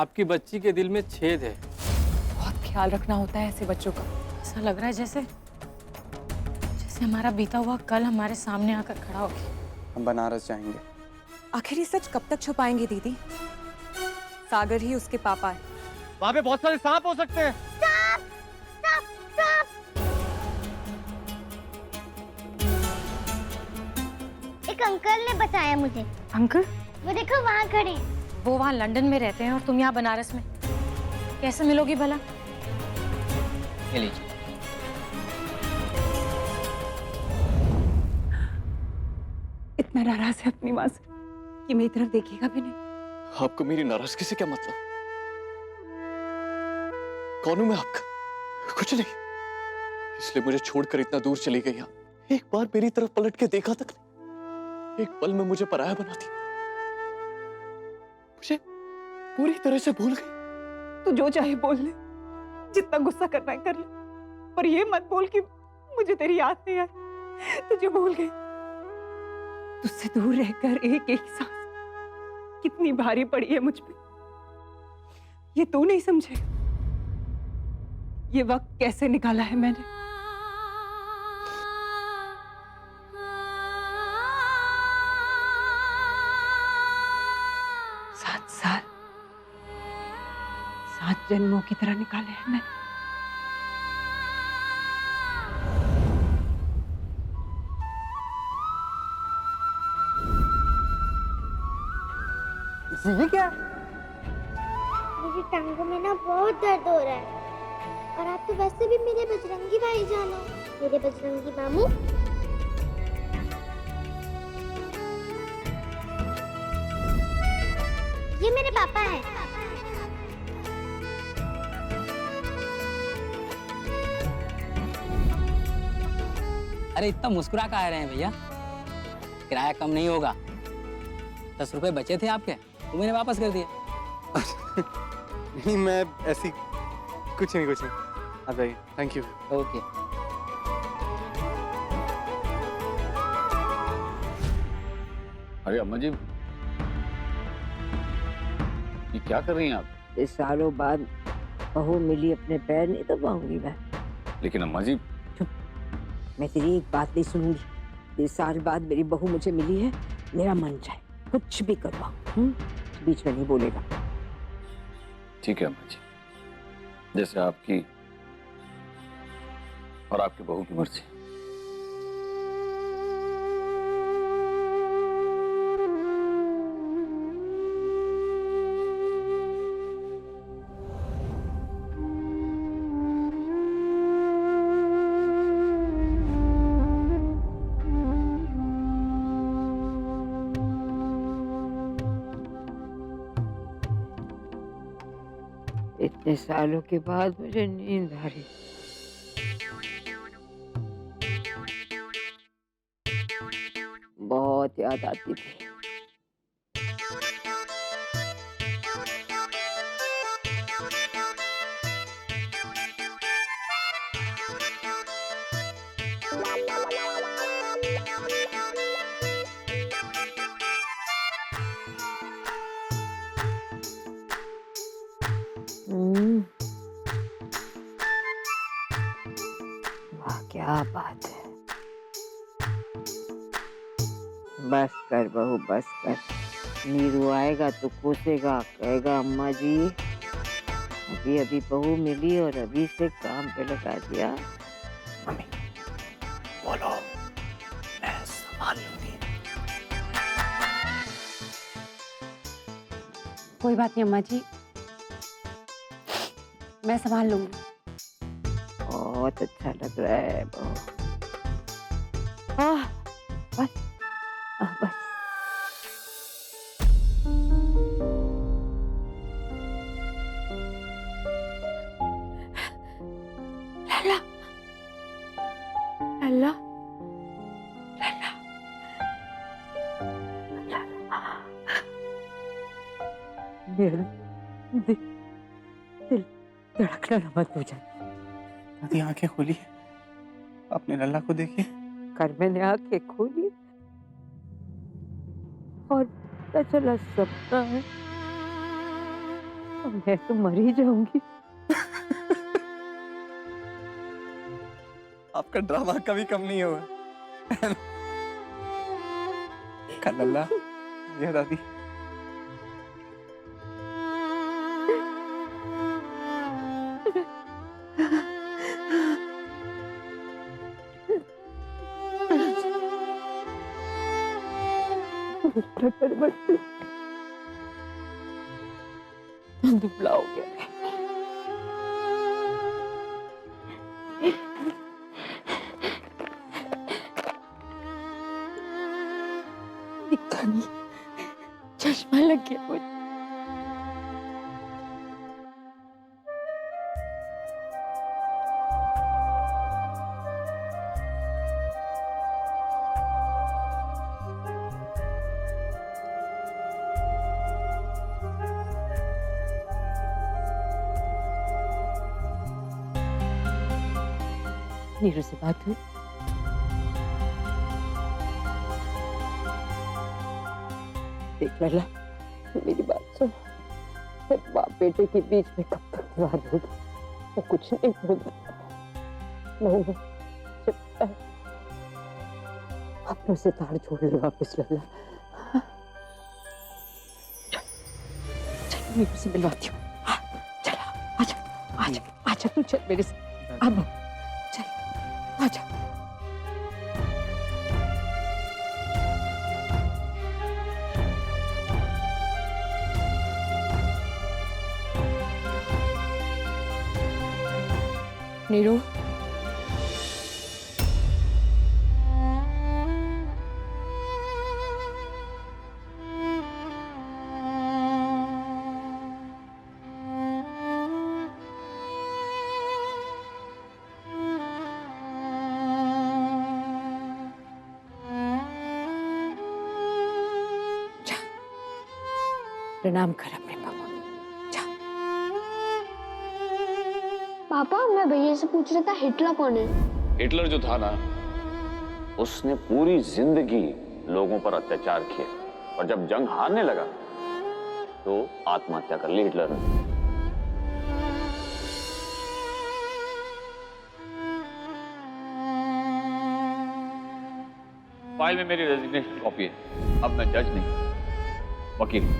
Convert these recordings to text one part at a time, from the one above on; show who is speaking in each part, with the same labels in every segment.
Speaker 1: आपकी बच्ची के दिल में छेद है।
Speaker 2: बहुत ख्याल रखना होता है ऐसे बच्चों का।
Speaker 3: ऐसा लग रहा है जैसे हमारा बीता हुआ कल हमारे सामने आकर खड़ा हो गया।
Speaker 4: हम बनारस जाएंगे।
Speaker 2: आखिर ये सच कब तक छुपाएंगे दीदी? सागर ही उसके पापा है।
Speaker 1: वहाँ पे बहुत सारे सांप हो सकते हैं।
Speaker 5: एक अंकल ने बताया मुझे।
Speaker 3: अंकल?
Speaker 5: वो देखो वहाँ खड़े हैं।
Speaker 3: वो वहाँ लंदन में रहते हैं और तुम यहाँ बनारस में, कैसे मिलोगी भला?
Speaker 6: ये लीजिए।
Speaker 2: इतना नाराज है अपनी माँ से कि मेरी तरफ देखेगा भी नहीं।
Speaker 7: आपको मेरी नाराजगी से क्या मतलब? कौन हूं मैं आपका? कुछ नहीं। इसलिए मुझे छोड़कर इतना दूर चली गई आप। एक बार मेरी तरफ पलट के देखा तक नहीं। एक पल में मुझे पराया बना दिया। मुझे पूरी तरह से भूल गई।
Speaker 2: तू जो चाहे बोल ले, जितना गुस्सा करना है कर ले, पर ये मत बोल कि मुझे तेरी याद नहीं आई। तुझे भूल गई। तुझसे दूर रहकर एक एक सांस कितनी भारी पड़ी है मुझ पे, ये तू नहीं समझे। ये वक्त कैसे निकाला है मैंने। सात साल, 7 जन्मों की तरह निकाले हैं मैंने।
Speaker 4: ये क्या?
Speaker 5: मेरी टांगों में ना बहुत दर्द हो रहा है। और आप तो वैसे भी मेरे बजरंगी भाईजान हो, मेरे बजरंगी मामू। ये मेरे पापा हैं।
Speaker 6: अरे इतना मुस्कुरा कहा रहे हैं भैया? किराया कम नहीं होगा। 10 रुपए बचे थे आपके, वो मैंने वापस कर दिए।
Speaker 4: नहीं, मैं ऐसी कुछ नहीं आप जाइए। Thank you.
Speaker 6: ओके।
Speaker 8: अरे अम्मा जी, ये क्या कर रही हैं आप?
Speaker 9: इस सालों बाद बहू मिली, अपने पैर नहीं दबाऊंगी मैं।
Speaker 8: लेकिन अम्मा जी।
Speaker 9: मैं तेरी एक बात नहीं सुनूंगी। 10 साल बाद मेरी बहू मुझे मिली है, मेरा मन चाहे कुछ भी करवाओ, बीच में नहीं बोलेगा।
Speaker 8: ठीक है अम्मा जी, जैसे आपकी और आपकी बहू की मर्जी।
Speaker 9: इतने सालों के बाद मुझे नींद आ रही। बहुत याद आती थी। वाह क्या बात है। बस कर बहू, बस कर। नीरू आएगा तो कोसेगा, कहेगा अम्मा जी अभी अभी बहू मिली और अभी से काम पे लगा दिया।
Speaker 7: मम्मी बोलो, मैं संभाल लूंगी।
Speaker 2: कोई बात नहीं अम्मा जी, मैं संभाल लूंगी।
Speaker 9: बहुत अच्छा लग रहा है बहू। बस बस। लैला, लैला, लैला, मेरा दिल धड़कना ना मत हो जाए।
Speaker 4: दादी आंखें खोली, अपने लल्ला को देखिए।
Speaker 9: कर मैंने आंखें खोली और पता चला सपना है। तो मैं तो मर ही जाऊंगी।
Speaker 4: आपका ड्रामा कभी कम नहीं होगा। लल्ला, ये दादी।
Speaker 9: दुबला हो गया। दिखता नहीं, चश्मा लग गया मुझे। नीरू से बात हुई? देख लला, मेरी बात सुन। सिर्फ बाप बेटे के बीच में कब तक दीवार होगी? वो कुछ नहीं बोलता। नहीं, चुप है। अपनों से तार छोड़ ले वापस लला। चल नीरू से मिलवाती हूँ। चला, आजा, आजा, आजा, तू चल मेरे साथ। अब चल, आजा। नीरू, प्रणाम कर अपने पापा। जा।
Speaker 5: पापा, मैं भैया से पूछ रहा था हिटलर कौन है?
Speaker 8: हिटलर जो था ना, उसने पूरी जिंदगी लोगों पर अत्याचार किया और जब जंग हारने लगा तो आत्महत्या कर ली हिटलर ने। फाइल में मेरी रेजिग्नेशन कॉपी है। अब मैं जज नहीं, वकील,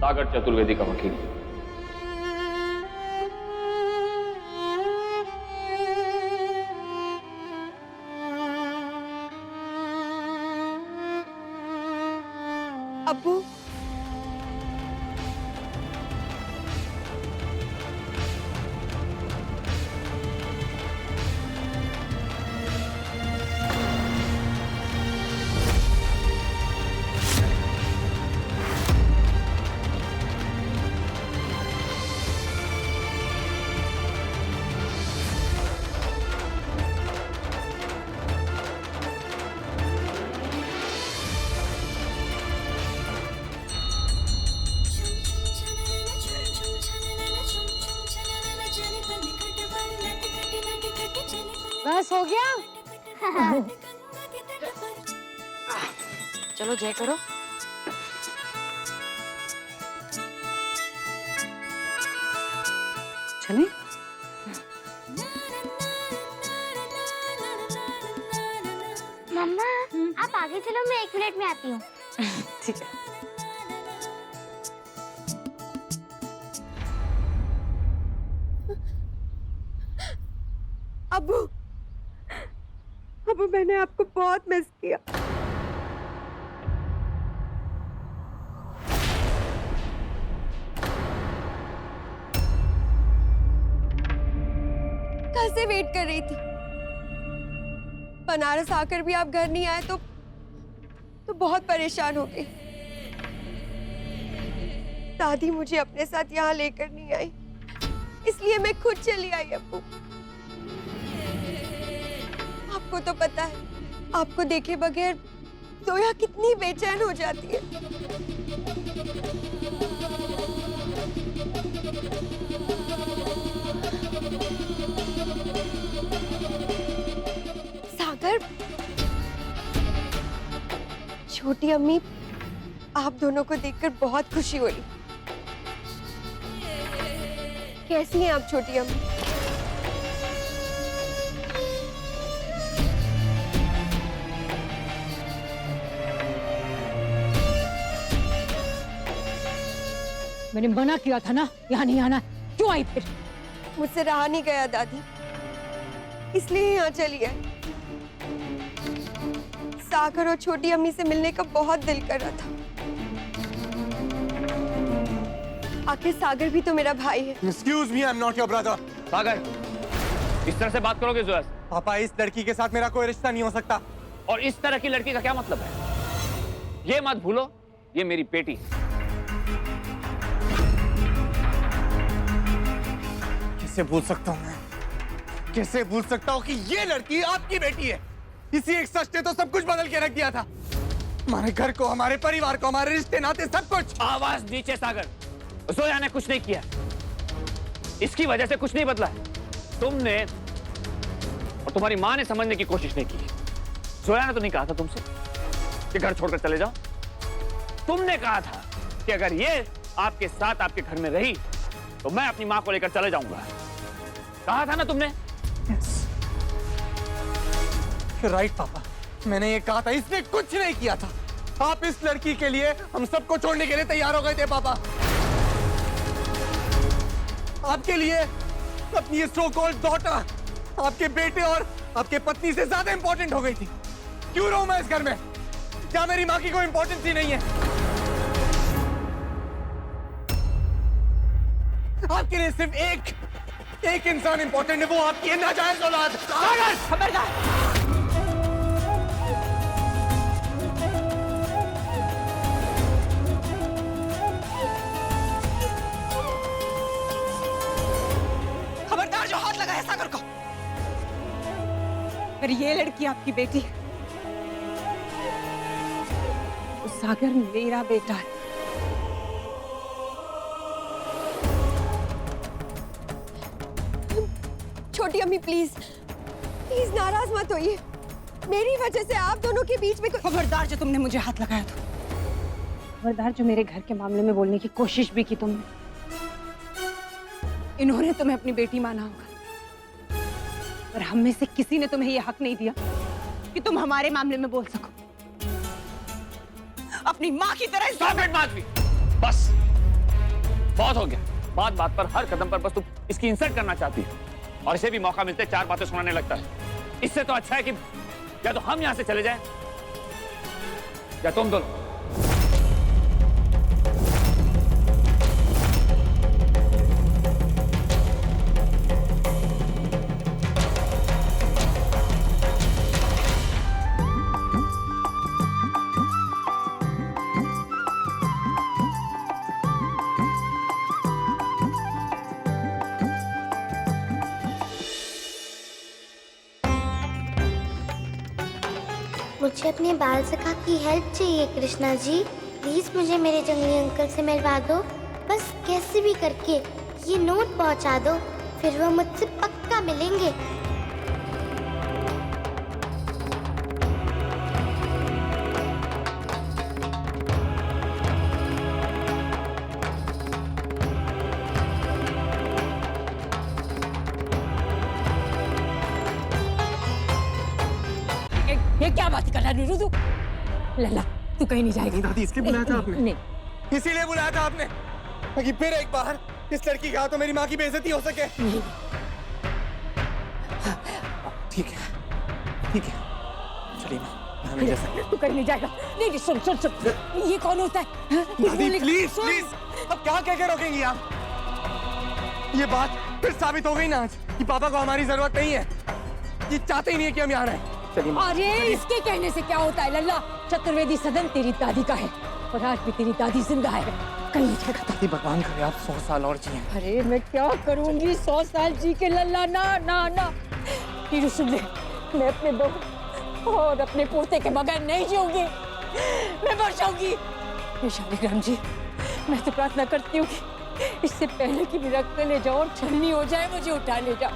Speaker 8: सागर चतुर्वेदी का वकील।
Speaker 2: अब्बू,
Speaker 3: बस हो गया। चलो जय करो।
Speaker 9: चले?
Speaker 5: मम्मा, आप आगे चलो, मैं 1 मिनट में आती हूँ।
Speaker 3: ठीक है।
Speaker 2: अब्बू, अब्बू, मैंने आपको बहुत मिस किया। कल से वेट कर रही थी। बनारस आकर भी आप घर नहीं आए तो बहुत परेशान हो गई। दादी मुझे अपने साथ यहाँ लेकर नहीं आई, इसलिए मैं खुद चली आई। अब्बू, आपको तो पता है, आपको देखे बगैर जोया कितनी बेचैन हो जाती है। सागर, छोटी अम्मी आप दोनों को देखकर बहुत खुशी हो रही।
Speaker 10: कैसी हैं आप छोटी अम्मी?
Speaker 3: मैंने मना किया था ना यहाँ नहीं आना, क्यों आई फिर?
Speaker 10: मुझसे रहा नहीं गया दादी, इसलिए यहाँ चली आई। सागर और छोटी अम्मी से मिलने का बहुत दिल कर रहा था। आखिर सागर भी तो मेरा भाई है।
Speaker 4: Excuse me, I'm not your brother.
Speaker 8: सागर, इस तरह से बात करोगे जोया से?
Speaker 4: पापा, इस लड़की के साथ मेरा कोई रिश्ता नहीं हो सकता।
Speaker 8: और इस तरह की लड़की का क्या मतलब है? ये मत भूलो, ये मेरी बेटी है।
Speaker 4: कैसे भूल सकता हूँ मैं? कैसे भूल सकता हूँ कि ये लड़की आपकी बेटी है? इसी एक सच ने तो सब कुछ बदल के रख दिया था। हमारे घर को, हमारे परिवार को, हमारे रिश्ते नाते, सब कुछ।
Speaker 8: आवाज नीचे सागर। जोया ने कुछ नहीं किया, इसकी वजह से कुछ नहीं बदला है। तुमने और तुम्हारी माँ ने समझने की कोशिश नहीं की। जोया ने तो नहीं कहा था तुमसे कि घर छोड़कर चले जाओ। तुमने कहा था कि अगर ये आपके साथ आपके घर में रही तो मैं अपनी माँ को लेकर चले जाऊंगा। कहा था ना तुमने?
Speaker 4: राइट पापा, मैंने ये कहा था। इसने कुछ नहीं किया था। आप इस लड़की के लिए हम सबको छोड़ने के लिए तैयार हो गए थे पापा। आपके लिए अपनी ये सो कॉल्ड डॉटर आपके बेटे और आपके पत्नी से ज्यादा इंपॉर्टेंट हो गई थी। क्यों रहूं मैं इस घर में जहां मेरी माँ की कोई इंपॉर्टेंस ही नहीं है? आपके लिए सिर्फ एक इंसान इंपॉर्टेंट है, वो आपकी नाजायज औलाद।
Speaker 2: खबरदार! खबरदार जो हाथ लगा है सागर को। अगर ये लड़की आपकी बेटी है तो सागर मेरा बेटा है।
Speaker 10: छोटी अम्मी प्लीज प्लीज नाराज मत होइए। मेरी वजह से आप दोनों के बीच में
Speaker 2: खबरदार जो तुमने मुझे हाथ लगाया था। खबरदार जो मेरे घर के मामले में बोलने की कोशिश भी की तुमने। इन्होंने तुम्हें अपनी बेटी माना होगा, पर हम में से किसी ने तुम्हें यह हक नहीं दिया कि तुम हमारे मामले में बोल सको। अपनी माँ की तरह
Speaker 8: बस बहुत हो गया। बात बात पर, हर कदम पर बस तुम इसकी इंसल्ट करना चाहती हो और इसे भी मौका मिलते चार बातें सुनाने लगता है। इससे तो अच्छा है कि या तो हम यहां से चले जाएं या तुम दोनों।
Speaker 5: मुझे अपने बाल सखा की हेल्प चाहिए कृष्णा जी। प्लीज मुझे मेरे जंगली अंकल से मिलवा दो। बस कैसे भी करके ये नोट पहुंचा दो, फिर वो मुझसे पक्का मिलेंगे।
Speaker 3: ये क्या बात कर रहा है तू? लल्ला, तू कहीं नहीं जाएगी।
Speaker 4: दादी, इसलिए बुलाया था आपने?
Speaker 3: नहीं,
Speaker 4: इसीलिए बुलाया था आपने ताकि फिर एक बार इस लड़की का तो मेरी माँ की बेइज्जती हो सके।
Speaker 3: नहीं।
Speaker 4: ठीक है, चलिए मैं नहीं जा सकता।
Speaker 3: तू कहीं नहीं जाएगा। नहीं, सुन सुन सुन, ये कौन होता है?
Speaker 4: दादी प्लीज प्लीज, अब क्या कह के रोकेंगी आप? ये बात फिर साबित हो गई ना आज कि पापा को हमारी जरूरत नहीं है। ये चाहते ही नहीं है कि हम यहाँ रहें। चलिए।
Speaker 3: अरे इसके कहने से क्या होता है लल्ला? चतुर्वेदी सदन तेरी दादी का है और आज भी तेरी दादी जिंदा है। कहीं नहीं जाएगा।
Speaker 4: दादी भगवान करे आप 100 साल और जिए।
Speaker 3: अरे मैं क्या करूंगी 100 साल जी के लल्ला? ना ना ना, हीरू सुन ले, मैं अपने बहू और अपने पोते के बगैर नहीं जीऊंगी। मैं मर जाऊंगी। शालिग्राम जी, मैं तो प्रार्थना करती हूँ कि इससे पहले कि मेरा ले जाओ और छलनी हो जाए, मुझे उठा ले जाओ।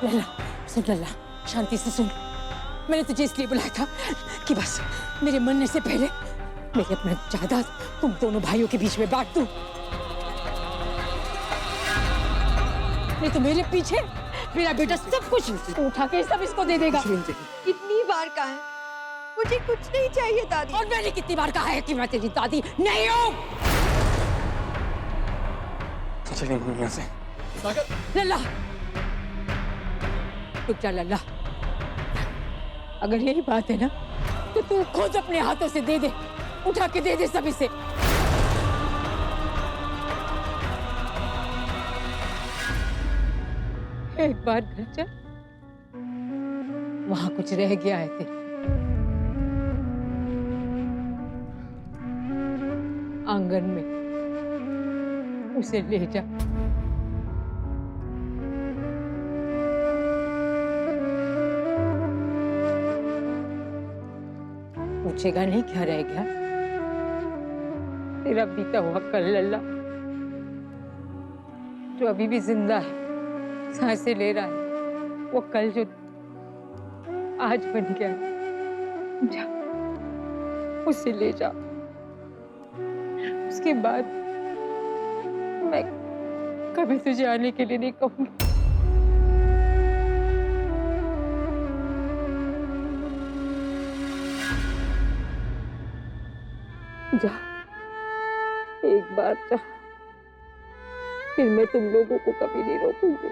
Speaker 3: लल्ला सुन, लल्ला शांति से सुन। मैंने तुझे इसलिए बुलाया था कि बस मेरे मरने से पहले मेरे अपना जायदाद तुम दोनों भाइयों के बीच में बांट दूं। अभी तो मेरे पीछे मेरा बेटा सब कुछ उठा के सब इसको दे देगा।
Speaker 10: कितनी बार कहा है मुझे कुछ नहीं चाहिए दादी।
Speaker 3: और मैंने कितनी बार कहा है कि मैं तेरी दादी नहीं हूँ।
Speaker 4: चलिए मम्मी यहाँ से।
Speaker 3: लल्ला रुक जा लल्ला, अगर यही बात है ना तो तू खुद अपने हाथों से दे दे, उठा के दे दे सभी से। एक बार घर चल, वहां कुछ रह गया है तेरे, आंगन में, उसे ले जा। पूछेगा नहीं क्या रह गया? तेरा बीता हुआ कल लल्ला, जो अभी भी जिंदा है, सांसें ले रहा है, वो कल जो आज बन गया, जा उसे ले जा। उसके बाद मैं कभी तुझे आने के लिए नहीं कहूंगी। जा, एक बार जा, फिर मैं तुम लोगों को कभी नहीं रोकूंगी।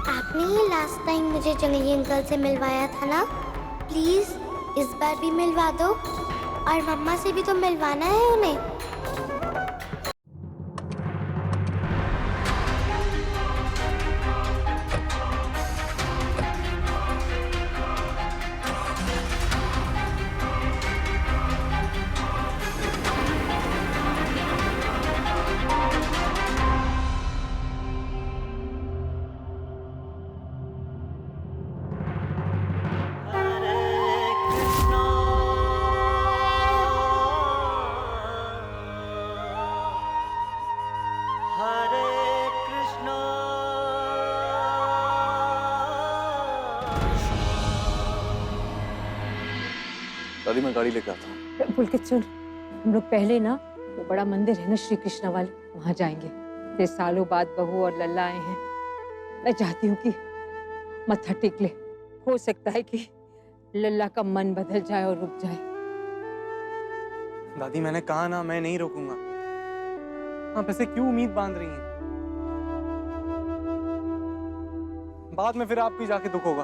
Speaker 5: आपने ही लास्ट टाइम मुझे जंगली अंकल से मिलवाया था ना, प्लीज इस बार भी मिलवा दो। और मम्मा से भी तो मिलवाना है उन्हें।
Speaker 7: दादी मैं गाड़ी लेके आता हूँ।
Speaker 3: पुलकित सुन, हम लोग पहले ना वो बड़ा मंदिर है ना श्री कृष्णा वाले, वहां जाएंगे। फिर सालों बाद बहू और लल्ला आए हैं, मैं चाहती हूँ कि मत्था टेक ले। हो सकता है कि लल्ला का मन बदल जाए और रुक जाए।
Speaker 4: दादी मैंने कहा ना, मैं नहीं रोकूंगा। आप ऐसे क्यों उम्मीद बांध रही हैं? बाद में फिर आप भी जाके दुख होगा।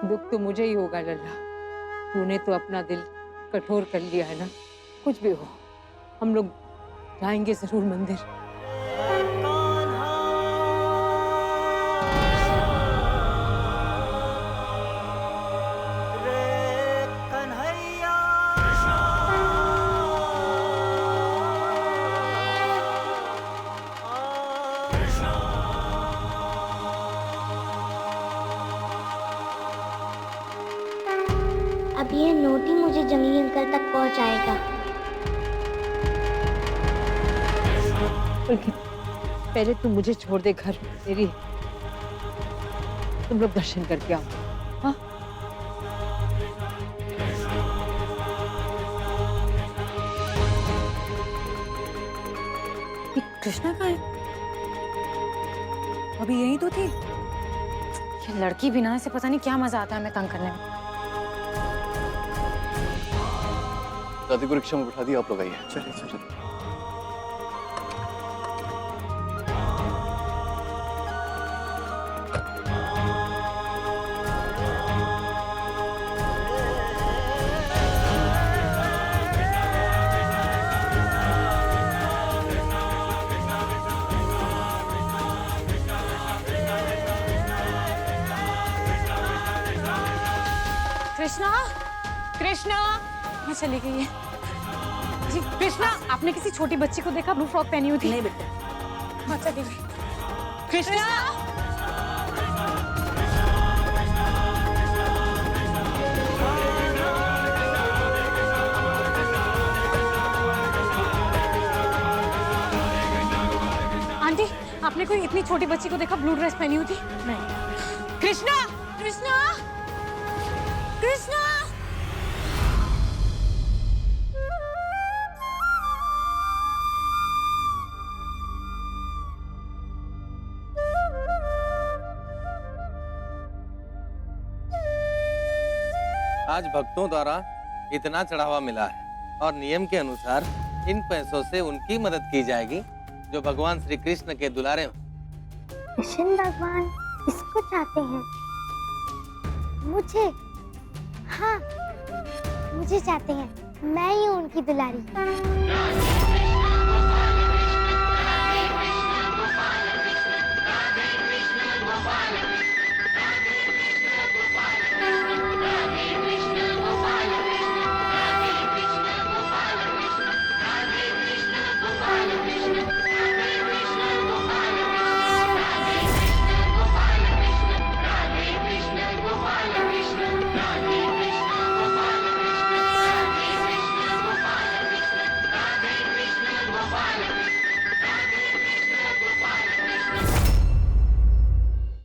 Speaker 3: दुख तो मुझे ही होगा लल्ला, तूने तो अपना दिल कठोर कर लिया है ना। कुछ भी हो, हम लोग जाएंगे जरूर मंदिर।
Speaker 5: अब ये नोट ही मुझे जंगली अंकल तक पहुंचाएगा।
Speaker 3: पुलकित, पहले तुम मुझे छोड़ दे घर मेरी, तुम लोग दर्शन करके आओ। हाँ?
Speaker 11: ये कृष्णा कहाँ है? अभी यही तो थी। ये लड़की भी ना, इसे पता नहीं क्या मजा आता है हमें तंग करने में।
Speaker 7: दादी को रिक्शा में बिठा दिया, आप लोग आइए।
Speaker 4: चलिए चलिए।
Speaker 11: कृष्णा, कृष्णा, कहाँ चली गई है? जी कृष्णा, आपने किसी छोटी बच्ची को देखा ब्लू फ्रॉक पहनी हुई थी? नहीं बेटा। कहाँ चली गई? कृष्णा, आंटी, आपने कोई इतनी छोटी बच्ची को देखा ब्लू ड्रेस पहनी हुई थी? नहीं। कृष्णा कृष्णा कृष्णा
Speaker 12: आज भक्तों द्वारा इतना चढ़ावा मिला है और नियम के अनुसार इन पैसों से उनकी मदद की जाएगी जो भगवान श्री कृष्ण के दुलारे हों।
Speaker 5: कृष्ण भगवान किसको चाहते हैं? मुझे। हाँ, मुझे चाहते हैं। मैं ही हूँ उनकी दुलारी।